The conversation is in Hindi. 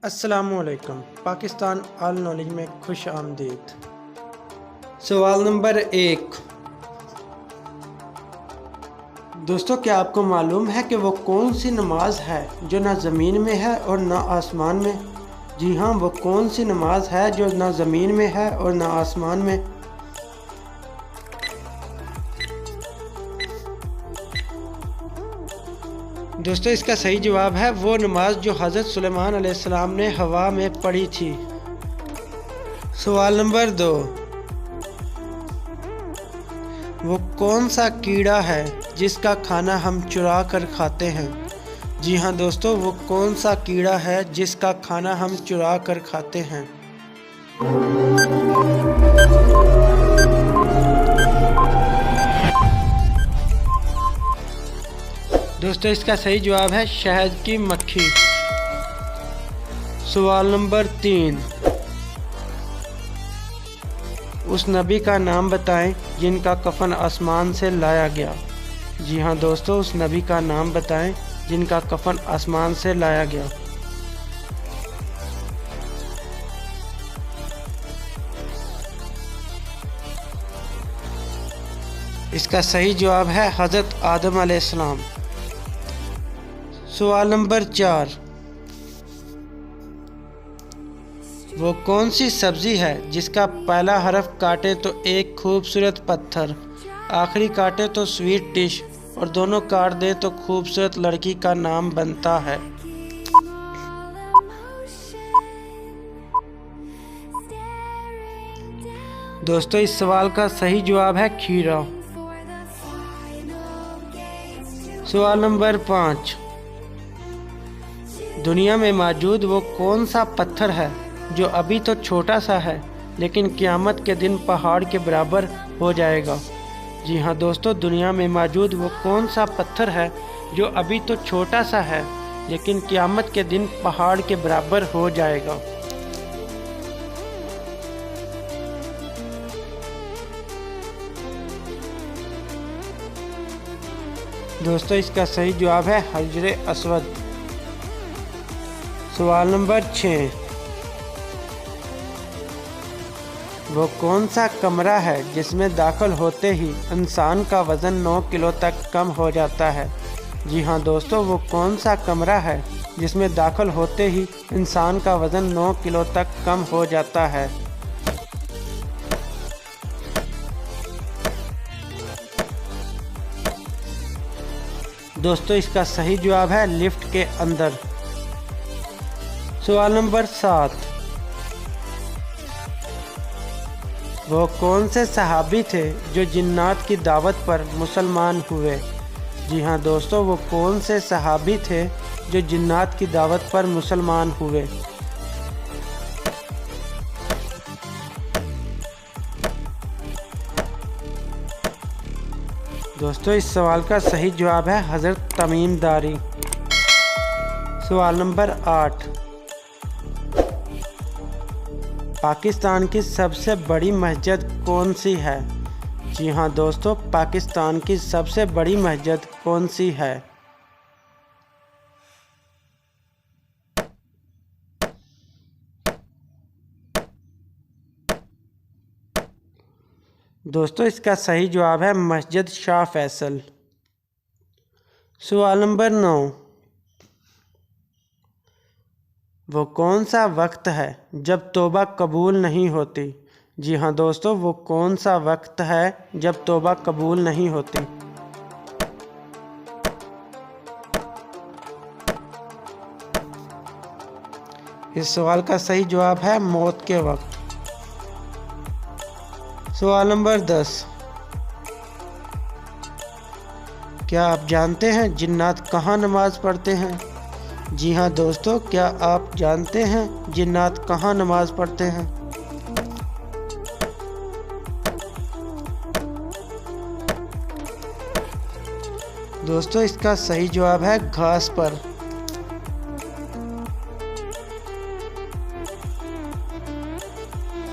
अस्सलामुअलैकुम। पाकिस्तान ऑल नॉलेज में खुश आमदीद। सवाल नंबर 1। दोस्तों, क्या आपको मालूम है कि वो कौन सी नमाज है जो ना ज़मीन में है और ना आसमान में? जी हाँ, वो कौन सी नमाज है जो ना ज़मीन में है और ना आसमान में? दोस्तों, इसका सही जवाब है वो नमाज जो हज़रत सुलेमान अलैहिस्सलाम ने हवा में पढ़ी थी। सवाल नंबर 2। वो कौन सा कीड़ा है जिसका खाना हम चुरा कर खाते हैं? जी हाँ दोस्तों, वो कौन सा कीड़ा है जिसका खाना हम चुरा कर खाते हैं? दोस्तों, इसका सही जवाब है शहद की मक्खी। सवाल नंबर 3। उस नबी का नाम बताएं जिनका कफन आसमान से लाया गया। जी हाँ दोस्तों, उस नबी का नाम बताएं जिनका कफन आसमान से लाया गया। इसका सही जवाब है हज़रत आदम अलैहिस्सलाम। सवाल नंबर 4। वो कौन सी सब्ज़ी है जिसका पहला हरफ काटे तो एक खूबसूरत पत्थर, आखिरी काटे तो स्वीट डिश और दोनों काट दे तो खूबसूरत लड़की का नाम बनता है? दोस्तों, इस सवाल का सही जवाब है खीरा। सवाल नंबर 5। दुनिया में मौजूद वो कौन सा पत्थर है जो अभी तो छोटा सा है लेकिन क़यामत के दिन पहाड़ के बराबर हो जाएगा? जी हाँ दोस्तों, दुनिया में मौजूद वो कौन सा पत्थर है जो अभी तो छोटा सा है लेकिन क़यामत के दिन पहाड़ के बराबर हो जाएगा? दोस्तों, इसका सही जवाब है हजरे अस्वद। सवाल नंबर 6। वो कौन सा कमरा है जिसमें दाखिल होते ही इंसान का वज़न 9 किलो तक कम हो जाता है? जी हाँ दोस्तों, वो कौन सा कमरा है जिसमें दाखिल होते ही इंसान का वज़न 9 किलो तक कम हो जाता है? दोस्तों, इसका सही जवाब है लिफ्ट के अंदर। सवाल नंबर 7। वो कौन से सहाबी थे जो जिन्नात की दावत पर मुसलमान हुए? जी हाँ दोस्तों, वो कौन से सहाबी थे जो जिन्नात की दावत पर मुसलमान हुए? दोस्तों, इस सवाल का सही जवाब है हज़रत तमीम दारी। सवाल नंबर 8। पाकिस्तान की सबसे बड़ी मस्जिद कौन सी है? जी हाँ दोस्तों, पाकिस्तान की सबसे बड़ी मस्जिद कौन सी है? दोस्तों, इसका सही जवाब है मस्जिद शाह फैसल। सवाल नंबर 9। वो कौन सा वक्त है जब तौबा कबूल नहीं होती? जी हाँ दोस्तों, वो कौन सा वक्त है जब तौबा कबूल नहीं होती? इस सवाल का सही जवाब है मौत के वक्त। सवाल नंबर 10। क्या आप जानते हैं जिन्नात कहाँ नमाज पढ़ते हैं? जी हाँ दोस्तों, क्या आप जानते हैं जिन्नात कहाँ नमाज पढ़ते हैं? दोस्तों, इसका सही जवाब है घास पर।